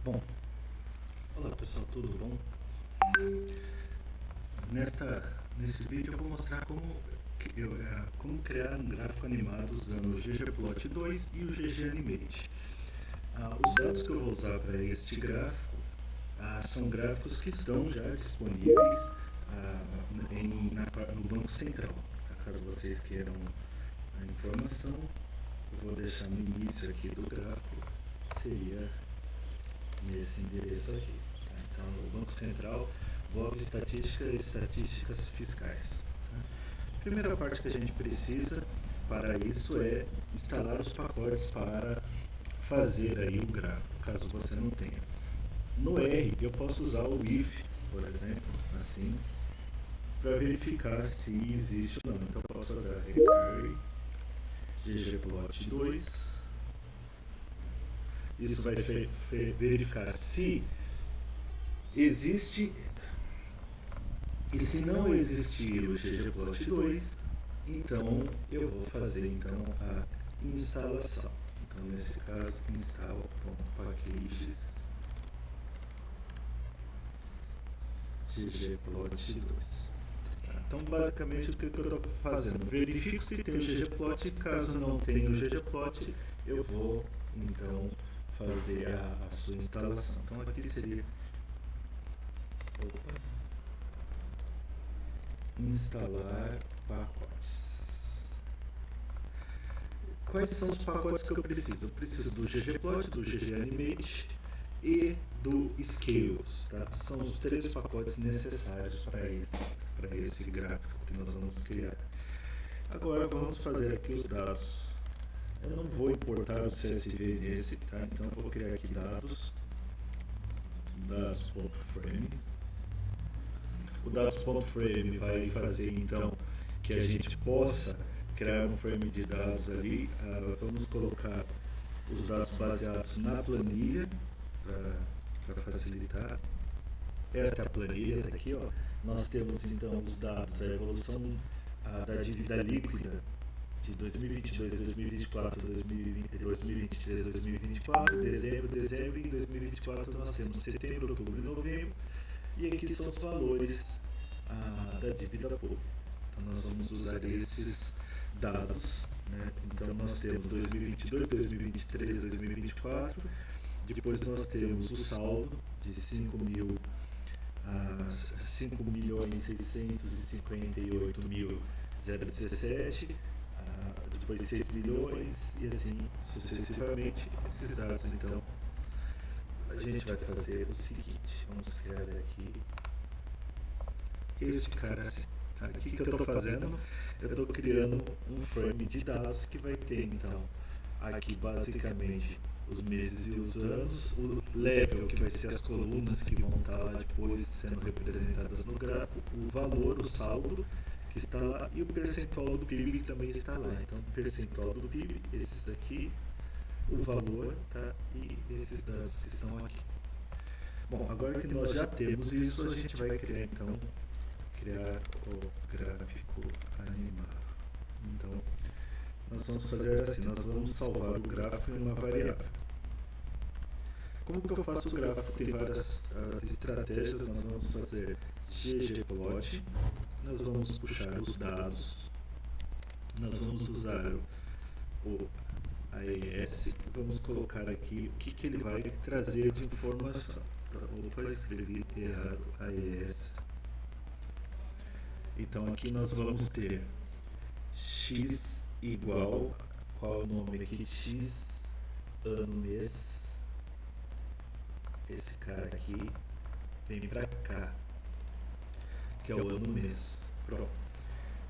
Bom, olá pessoal, tudo bom? Nesse vídeo eu vou mostrar como criar um gráfico animado usando o ggplot 2 e o ggAnimate. Os dados que eu vou usar para este gráfico são gráficos que estão já disponíveis no Banco Central. Caso vocês queiram a informação, eu vou deixar no início aqui do gráfico, seria nesse endereço aqui. Então, no Banco Central, Bob Estatística e Estatísticas Fiscais. A primeira parte que a gente precisa para isso é instalar os pacotes para fazer aí o gráfico, caso você não tenha. No R, eu posso usar o if, por exemplo, assim, para verificar se existe ou não. Então, eu posso usar recurry ggplot2. Isso vai verificar se existe, e se não existir o ggplot2, então eu vou fazer então a instalação. Então nesse caso, install.packages ggplot2. Então basicamente o que eu estou fazendo? Verifico se tem o ggplot, caso não tenha o ggplot, eu vou então fazer a sua instalação. Então aqui seria instalar pacotes. Quais são os pacotes que eu preciso? Eu preciso do ggplot, do ggAnimate e do Scales. Tá? São os três pacotes necessários para esse gráfico que nós vamos criar. Agora vamos fazer aqui os dados. Eu não vou importar o CSV nesse, tá? Então eu vou criar aqui dados.frame. O dados.frame vai fazer então que a gente possa criar um frame de dados ali. Vamos colocar os dados baseados na planilha para facilitar. Esta é a planilha daqui, ó. Nós temos então os dados, a evolução da dívida líquida de 2022, 2024, 2023, 2024, dezembro e em 2024 nós temos setembro, outubro e novembro, e aqui são os valores da dívida pública. Então nós vamos usar esses dados, né? Então nós temos 2022, 2023, 2024, depois nós temos o saldo de 5.658.017, depois 6 milhões e assim sucessivamente. Esses dados, então, a gente vai fazer o seguinte: vamos criar aqui este cara assim. Aqui que eu estou fazendo, eu estou criando um frame de dados que vai ter, então, aqui basicamente os meses e os anos, o level, que vai ser as colunas que vão estar lá depois sendo representadas no gráfico, o valor, o saldo que está lá, e o percentual do PIB que também está lá. Então, o percentual do PIB, esses aqui, o valor, tá? E esses dados que estão aqui. Bom, agora que nós já temos isso, a gente vai criar então o gráfico animado. Então, nós vamos fazer assim, nós vamos salvar o gráfico em uma variável. Como que eu faço o gráfico? Tem várias estratégias. Nós vamos fazer ggplot, nós vamos puxar os dados, nós vamos usar o AES, vamos colocar aqui o que ele vai trazer de informação. Opa, escrevi errado, AES. Então aqui nós vamos ter x igual, qual é o nome aqui? X, ano, mês. Esse cara aqui vem pra cá, que é o ano, mês. Pronto.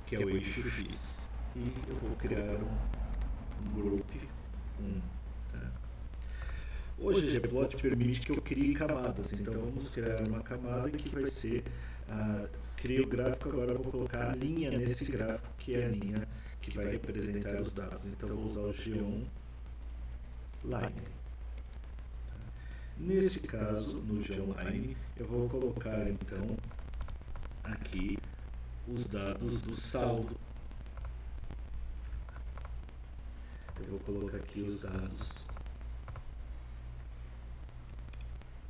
Que é o eixo X. E eu vou criar um group 1. Tá? O ggplot permite que eu crie camadas. Então vamos criar uma camada que vai ser criei o gráfico, agora eu vou colocar a linha nesse gráfico, que é a linha que vai representar os dados. Então eu vou usar o G1 line. Neste caso, no G1 line, eu vou colocar então aqui os dados do saldo. Eu vou colocar aqui os dados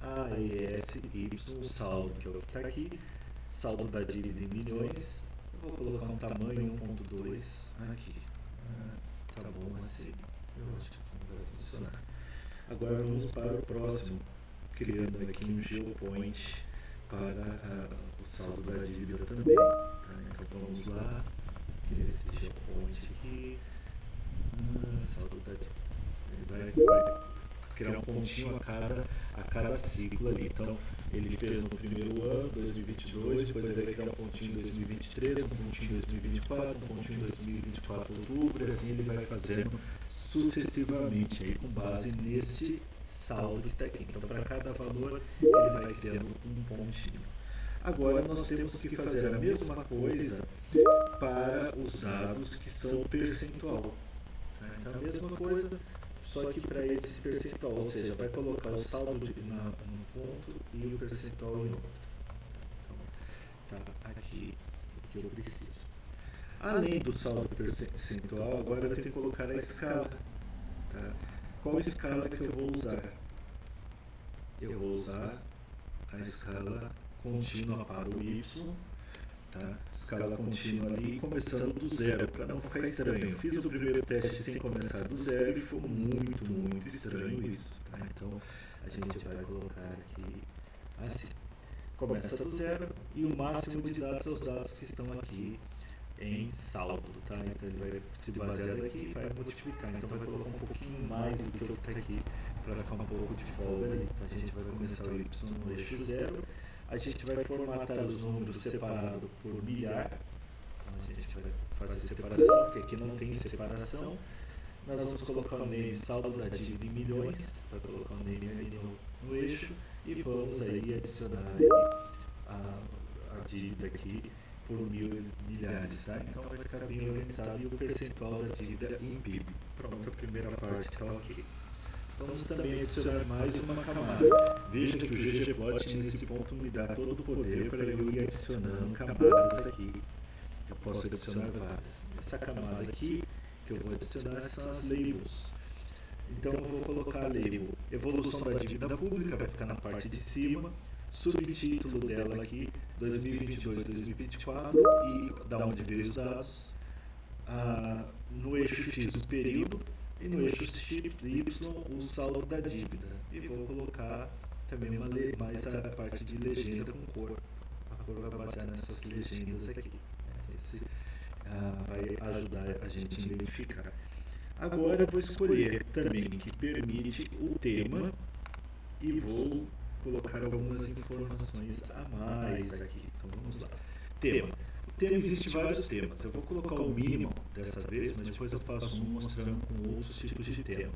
AESY, o saldo, que é o que está aqui, saldo da dívida em milhões. Eu vou colocar um tamanho 1.2 aqui. Tá bom assim, eu acho que vai funcionar. Agora vamos para o próximo, criando aqui um geopoint para o saldo da dívida também. Tá? Então vamos lá, criar esse geopoint aqui, saldo da dívida. Ele vai criar um pontinho a cada ciclo ali. Então, ele fez no primeiro ano, 2022, depois ele vai criar um pontinho em 2023, um pontinho em 2024, um pontinho em 2024, outubro, e assim ele vai fazendo sucessivamente, aí, com base neste saldo que está aqui. Então, para cada valor, ele vai criando um pontinho. Agora, nós temos que fazer a mesma coisa para os dados que são percentual. Então, a mesma coisa, só que para esse percentual, ou seja, vai colocar o saldo num ponto e o percentual em outro. Então, tá aqui o que eu preciso. Além do saldo percentual, agora eu tenho que colocar a escala. Tá? Qual escala que eu vou usar? Eu vou usar a escala contínua para o Y. Tá? Escala contínua ali, começando do zero, para não ficar estranho. Eu fiz o primeiro teste sem começar do zero e foi muito estranho isso. Tá? Então, a gente vai colocar aqui assim. Começa do zero e o máximo de dados são os dados que estão aqui em saldo. Tá? Então, ele vai se basear daqui e vai multiplicar. Então, vai colocar um pouquinho mais do que o que está aqui, para ficar um pouco de folga ali. Então, a gente vai começar o Y no eixo zero. A gente vai formatar os números separados por milhar. Então, a gente vai fazer separação, porque aqui não tem separação. Nós vamos colocar o name saldo da dívida em milhões, vai colocar o name ali no eixo, e vamos aí adicionar aí a dívida aqui por milhares. Tá? Então vai ficar bem organizado, e o percentual da dívida em PIB. Pronto, a primeira parte está ok. Vamos também adicionar mais uma camada. Veja que o ggplot nesse ponto me dá todo o poder para eu ir adicionando camadas aqui. Eu posso adicionar várias. Essa camada aqui que eu vou adicionar são as labels. Então eu vou colocar a label evolução da dívida pública, vai ficar na parte de cima. Subtítulo dela aqui 2022-2024 e da onde veio os dados. No eixo X o período. E no eixo Y, o saldo da dívida. E vou colocar também mais a parte de legenda com cor. A cor vai basear nessas legendas aqui. Esse vai ajudar a gente a identificar. Agora eu vou escolher também que permite o tema e vou colocar algumas informações a mais aqui. Então vamos lá. Tema. Existem vários temas. Eu vou colocar o mínimo dessa vez, mas depois eu faço um mostrando com outros tipos de tema.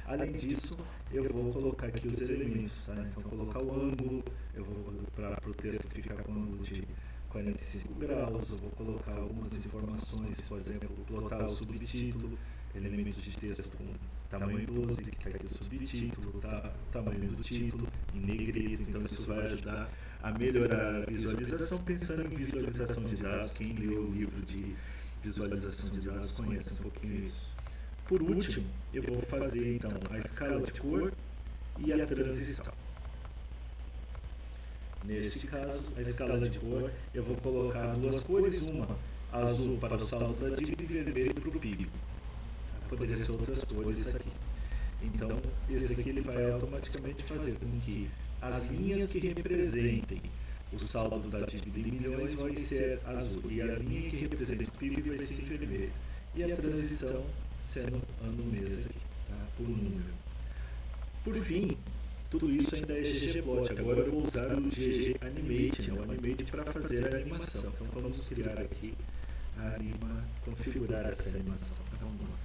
Além disso, eu vou colocar aqui os elementos. Tá? Então, colocar o ângulo, eu vou para o texto ficar com ângulo de 45 graus. Eu vou colocar algumas informações, por exemplo, plotar o subtítulo, elementos de texto com tamanho 12, que está aqui o subtítulo, tamanho do título, em negrito. Então, isso vai ajudar a melhorar a visualização, pensando em visualização de dados. Quem leu o livro de visualização de dados conhece um pouquinho isso. Por último, eu vou fazer então a escala de cor e a transição. Neste caso, a escala de cor, eu vou colocar duas cores, uma azul para o saldo da dívida e vermelho para o PIB. Poderia ser outras cores aqui. Então, esse daqui ele vai automaticamente fazer com que as linhas que representem o saldo da dívida em milhões vai ser azul, e a linha que representa o PIB vai ser em vermelho. E a transição sendo ano mês aqui, tá? Por número. Por fim, tudo isso ainda é ggplot. Agora eu vou usar o GG Animate, o Animate para fazer a animação. Então vamos criar aqui configurar essa animação. Vamos lá.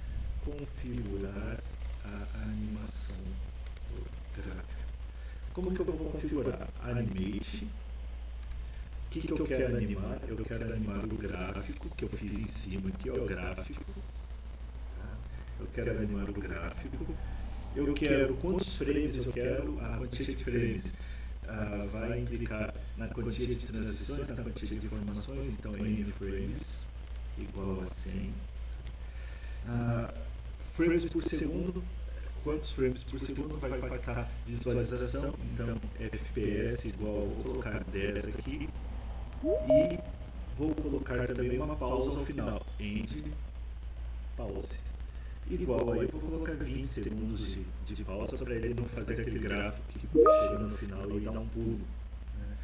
Configurar a animação do gráfico. Como que eu vou configurar? Animate. O que eu quero animar? Eu quero animar o gráfico que eu fiz em cima aqui, ó, o gráfico. Tá? Eu quero animar o gráfico. Eu quero quantos frames eu quero, a quantia de frames vai implicar na quantia de transições, na quantia de informações, então n frames igual a 100. Frames por segundo, quantos frames por segundo vai impactar visualização. Então, FPS igual, vou colocar 10 aqui e vou colocar também uma pausa ao final, end pause. Igual aí eu vou colocar 20 segundos de pausa para ele não fazer aquele gráfico que chega no final e dá um pulo. Né?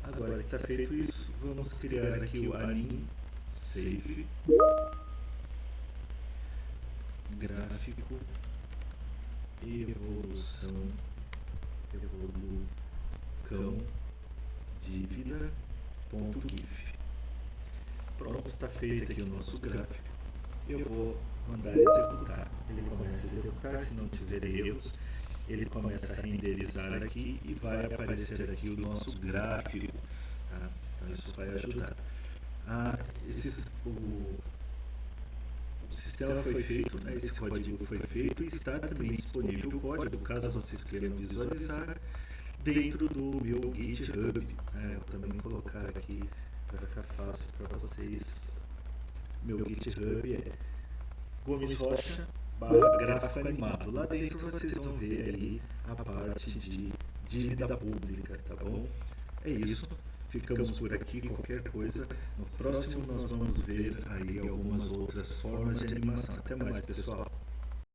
Agora que está feito isso, vamos criar aqui o anim save gráfico evolução dívida.gif. Pronto, está feito aqui o nosso gráfico. Eu vou mandar executar. Ele começa a executar, se não tiver erros, ele começa a renderizar aqui e vai aparecer aqui o nosso gráfico. Tá? Então isso vai ajudar. O sistema foi feito, né? Esse código foi feito e está também disponível o código, caso vocês queiram visualizar, dentro do meu GitHub. Eu também vou colocar aqui para ficar fácil para vocês. Meu GitHub é Gomes Rocha /gráfico animado. Lá dentro vocês vão ver aí a parte de dívida pública, tá bom? É isso. Ficamos por aqui. Qualquer coisa, no próximo nós vamos ver aí algumas outras formas de animação. Até mais, pessoal.